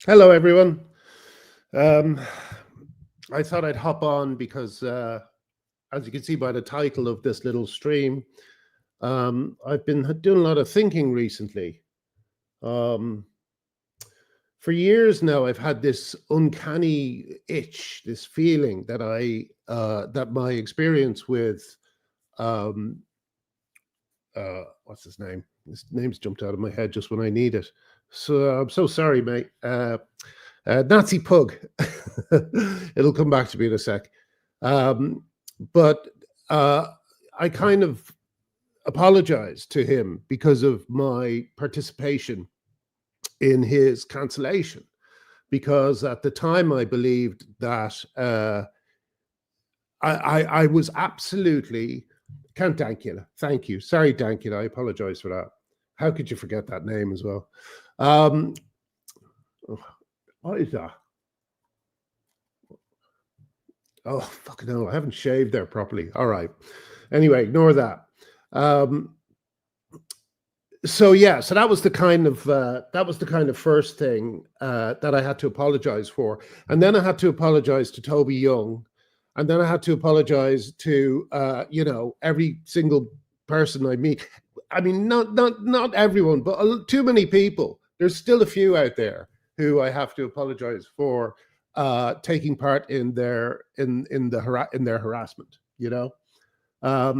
Hello, everyone. Um, I thought I'd hop on because, as you can see by the title of this little stream, I've been doing a lot of thinking recently. Um, for years now, I've had this uncanny itch, this feeling that that my experience with what's his name? His name's jumped out of my head just when I need it. So I'm so sorry, mate. Nazi Pug. It'll come back to me in a sec. Um, but I kind of apologized to him because of my participation in his cancellation. Because at the time, I believed that I was absolutely. Count Dankula. Thank you. Sorry, Dankula. I apologize for that. How could you forget that name as well? What is that? Oh, fucking hell. I haven't shaved there properly. All right. Anyway, ignore that. So yeah, so that was the kind of first thing that I had to apologize for. And then I had to apologize to Toby Young. And then I had to apologize to every single person I meet. I mean, not everyone, but too many people. There's still a few out there who I have to apologize for taking part in their harassment.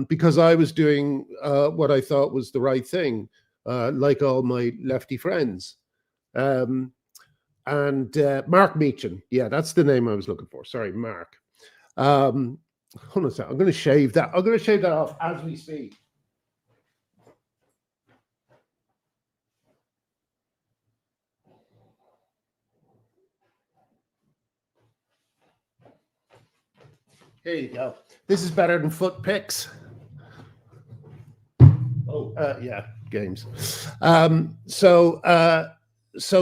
Because I was doing what I thought was the right thing, like all my lefty friends. And Mark Meechan, yeah, that's the name I was looking for. Sorry, Mark. Hold on a second. I'm going to shave that. I'm going to shave that off as we speak. Here you go. This is better than foot picks. Oh, yeah, games. So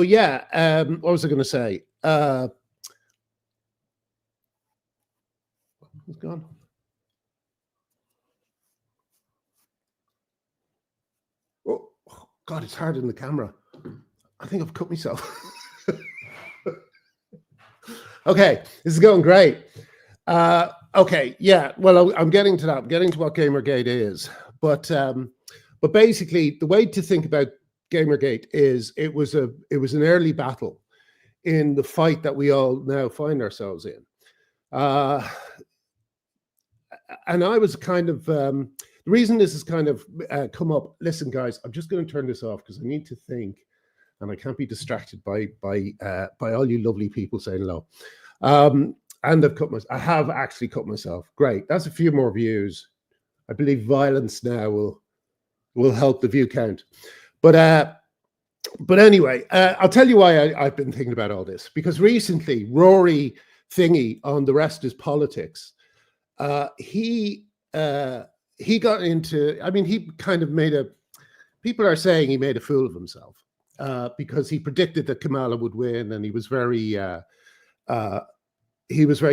yeah. What was I going to say? It's gone. Oh, God, it's hard in the camera. I think I've cut myself. Okay, this is going great. Okay, yeah. Well, I'm getting to that. I'm getting to what Gamergate is, but basically, the way to think about Gamergate is it was an early battle in the fight that we all now find ourselves in. And I was kind of the reason this has kind of come up. Listen, guys, I'm just going to turn this off because I need to think, and I can't be distracted by all you lovely people saying hello. And I have actually cut myself. Great, that's a few more views. I believe violence now will help the view count. But anyway, I'll tell you why I've been thinking about all this, because recently Rory Thingy on The Rest Is Politics, he got into. I mean, he kind of people are saying he made a fool of himself because he predicted that Kamala would win, and he was very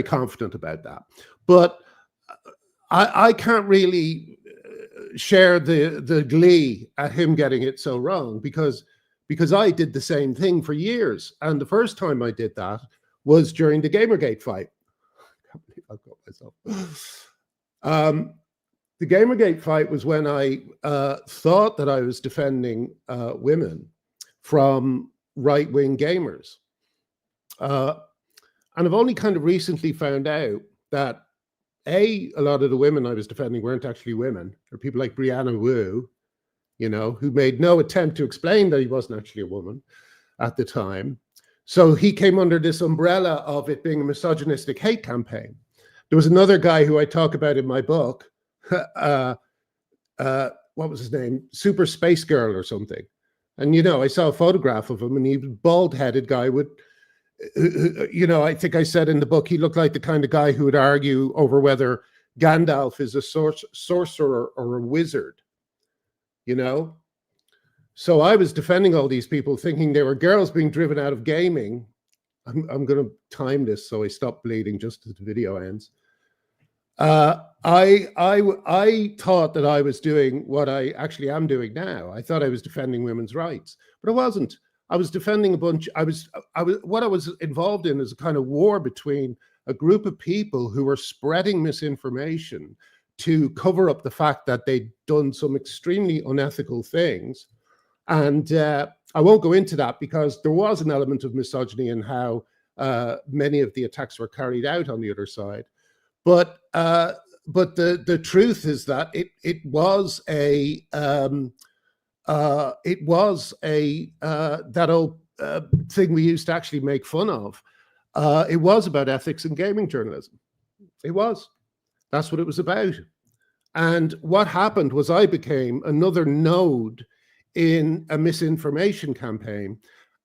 confident about that. But I can't really share the glee at him getting it so wrong because I did the same thing for years. And the first time I did that was during the Gamergate fight. I can't believe I've got myself. The Gamergate fight was when I thought that I was defending women from right-wing gamers. And I've only kind of recently found out that a lot of the women I was defending weren't actually women. Or people like Brianna Wu, who made no attempt to explain that he wasn't actually a woman at the time. So he came under this umbrella of it being a misogynistic hate campaign. There was another guy who I talk about in my book. What was his name? Super Space Girl or something. And, I saw a photograph of him, and he was a bald-headed guy with, I think I said in the book, he looked like the kind of guy who would argue over whether Gandalf is a sorcerer or a wizard, So I was defending all these people thinking they were girls being driven out of gaming. I'm going to time this so I stop bleeding just as the video ends. I thought that I was doing what I actually am doing now. I thought I was defending women's rights, but I wasn't. I was defending a bunch. What I was involved in is a kind of war between a group of people who were spreading misinformation to cover up the fact that they'd done some extremely unethical things. And I won't go into that because there was an element of misogyny in how many of the attacks were carried out on the other side. But the truth is that it was a that old thing we used to actually make fun of. It was about ethics in gaming journalism. It was. That's what it was about. And what happened was I became another node in a misinformation campaign.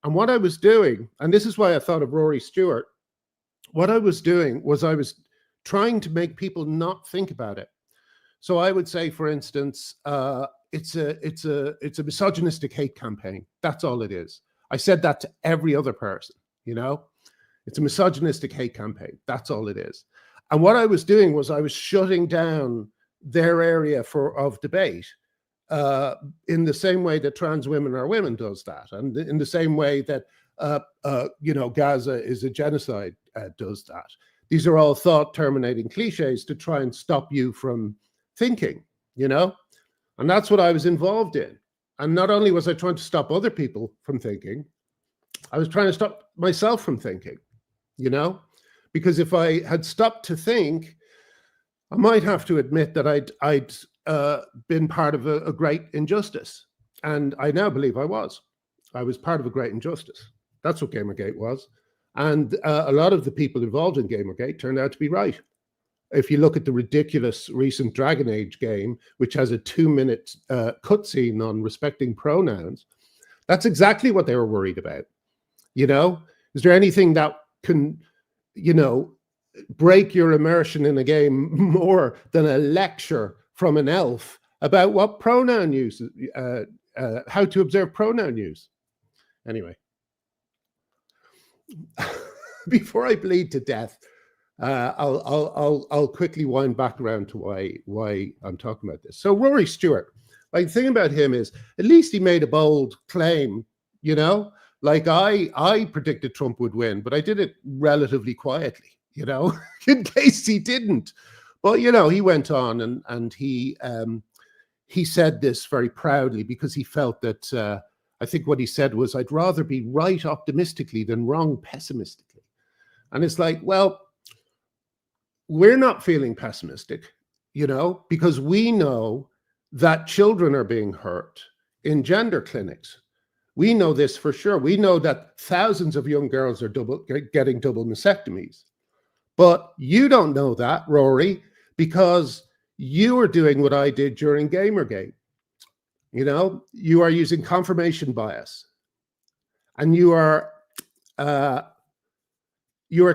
And what I was doing, and this is why I thought of Rory Stewart, what I was doing was I was trying to make people not think about it. So I would say, for instance, it's a misogynistic hate campaign. That's all it is. I said that to every other person, you know? It's a misogynistic hate campaign. That's all it is. And what I was doing was I was shutting down their area of debate in the same way that trans women are women does that. And in the same way that, Gaza is a genocide does that. These are all thought terminating cliches to try and stop you from thinking, you know? And that's what I was involved in. And not only was I trying to stop other people from thinking, I was trying to stop myself from thinking, you know? Because if I had stopped to think, I might have to admit that I'd been part of a great injustice. And I now believe I was. I was part of a great injustice. That's what Gamergate was. And a lot of the people involved in Gamergate turned out to be right. If you look at the ridiculous recent Dragon Age game, which has a 2-minute cutscene on respecting pronouns, that's exactly what they were worried about. You know, is there anything that can, break your immersion in a game more than a lecture from an elf about what pronoun use, how to observe pronoun use? Anyway, before I bleed to death, I'll quickly wind back around to why I'm talking about this. So Rory Stewart, like the thing about him is at least he made a bold claim, you know, like I predicted Trump would win, but I did it relatively quietly, you know, in case he didn't. But, you know, he went on and he said this very proudly because he felt that I think what he said was, I'd rather be right optimistically than wrong pessimistically. And it's like, well, we're not feeling pessimistic, you know, because we know that children are being hurt in gender clinics. We know this for sure. We know that thousands of young girls are getting double mastectomies. But you don't know that, Rory, because you are doing what I did during Gamergate. You know, you are using confirmation bias, and you are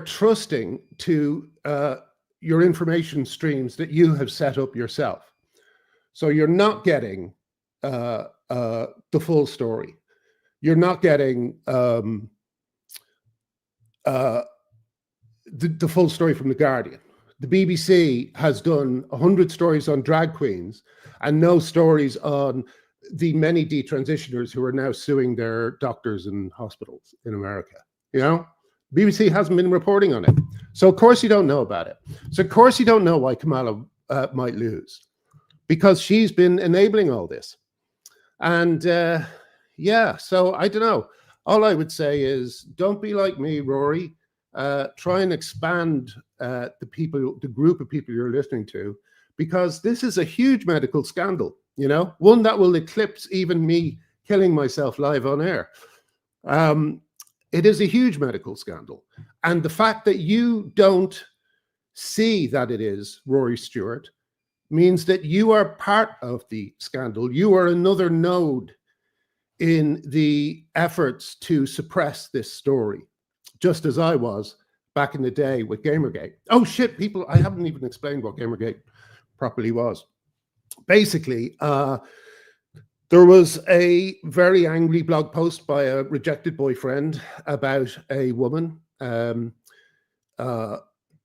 trusting to your information streams that you have set up yourself. So you're not getting the full story. You're not getting the full story from The Guardian. The BBC has done 100 stories on drag queens and no stories on the many detransitioners who are now suing their doctors and hospitals in America. You know, BBC hasn't been reporting on it. So of course you don't know about it. So of course you don't know why Kamala might lose, because she's been enabling all this. And yeah, so I don't know. All I would say is don't be like me, Rory. Try and expand the group of people you're listening to, because this is a huge medical scandal, you know, one that will eclipse even me killing myself live on air. It is a huge medical scandal. And the fact that you don't see that it is, Rory Stewart, means that you are part of the scandal. You are another node in the efforts to suppress this story, just as I was back in the day with Gamergate. Oh shit, people, I haven't even explained what Gamergate properly was. Basically, there was a very angry blog post by a rejected boyfriend about a woman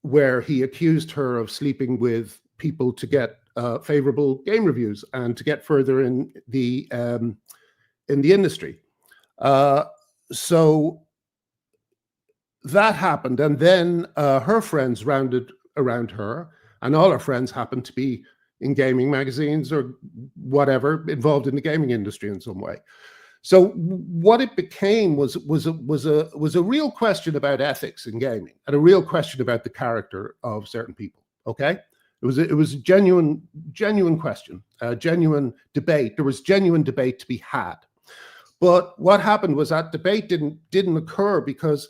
where he accused her of sleeping with people to get favorable game reviews and to get further in the industry. so that happened, and then her friends rounded around her, and all her friends happened to be in gaming magazines or whatever, involved in the gaming industry in some way. So what it became was a real question about ethics in gaming, and a real question about the character of certain people. Okay, it was a genuine question, a genuine debate. There was genuine debate to be had, but what happened was that debate didn't occur because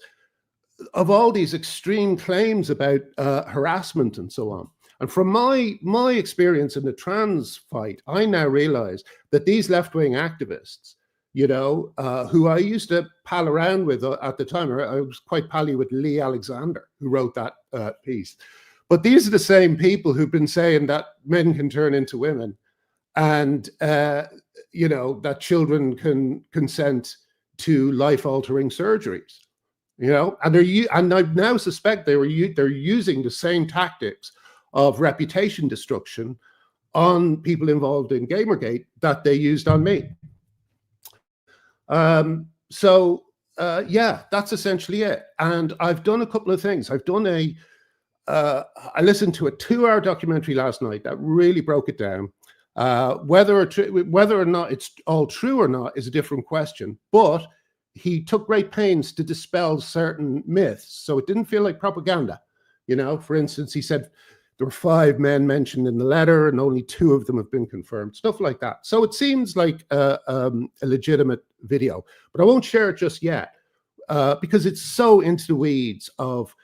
of all these extreme claims about harassment and so on. And from my experience in the trans fight, I now realize that these left-wing activists, who I used to pal around with at the time, I was quite pally with Lee Alexander, who wrote that piece. But these are the same people who've been saying that men can turn into women, and that children can consent to life-altering surgeries. And I now suspect they're using the same tactics of reputation destruction on people involved in Gamergate that they used on me. Yeah, that's essentially it. And I've done a couple of things. I've done I listened to a 2-hour documentary last night that really broke it down. Whether or not it's all true or not is a different question, but he took great pains to dispel certain myths, so it didn't feel like propaganda. For instance, he said there were 5 men mentioned in the letter and only 2 of them have been confirmed, stuff like that. So it seems like a legitimate video, but I won't share it just yet because it's so into the weeds of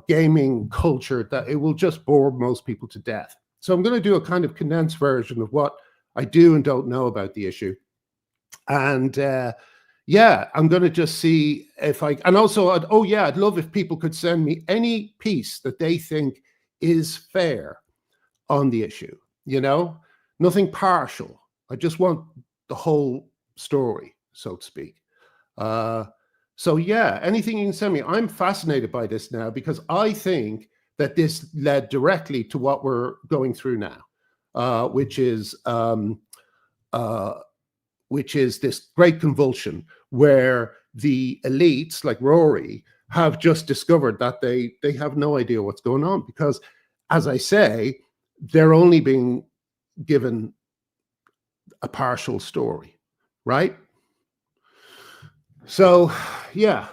gaming culture that it will just bore most people to death. So I'm going to do a kind of condensed version of what I do and don't know about the issue. And yeah, I'm going to just see if and also, I'd love if people could send me any piece that they think is fair on the issue, nothing partial. I just want the whole story, so to speak. So yeah, anything you can send me. I'm fascinated by this now because I think that this led directly to what we're going through now, which is this great convulsion where the elites like Rory have just discovered that they have no idea what's going on because, as I say, they're only being given a partial story, right? So yeah,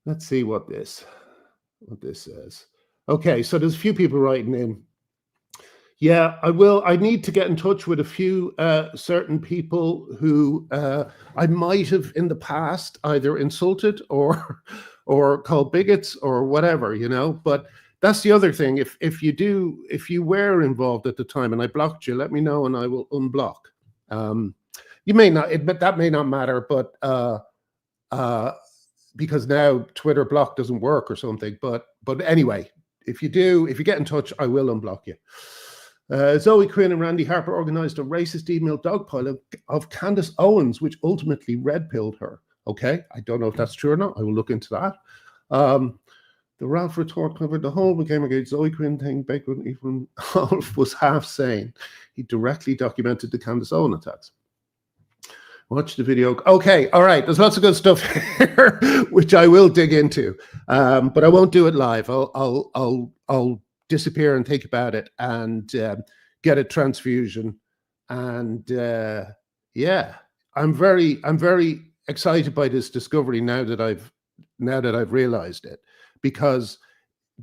let's see what this says. Okay, so there's a few people writing in. Yeah, I need to get in touch with a few certain people who I might have in the past either insulted or called bigots or whatever, But that's the other thing. If you were involved at the time and I blocked you, let me know and I will unblock. You may not, but that may not matter. But because now Twitter block doesn't work or something. But anyway, if you get in touch, I will unblock you. Zoe Quinn and Randy Harper organized a racist email dogpile of Candace Owens, which ultimately red-pilled her. Okay, I don't know if that's true or not. I will look into that. The Ralph retort covered the whole Gamergate Zoe Quinn thing. Bacon even was half sane. He directly documented the Candace Owens attacks. Watch the video. Okay, all right. There's lots of good stuff here, which I will dig into, but I won't do it live. I'll disappear and think about it and get a transfusion. And yeah, I'm very excited by this discovery now that I've realized it, because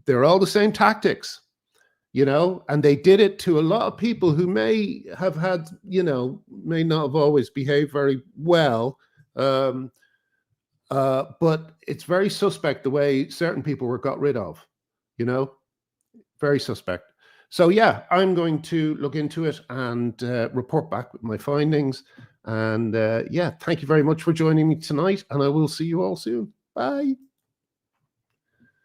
they're all the same tactics, and they did it to a lot of people who may have had, may not have always behaved very well. But it's very suspect the way certain people were got rid of, very suspect. So yeah, I'm going to look into it and report back with my findings. And yeah, thank you very much for joining me tonight, and I will see you all soon. Bye.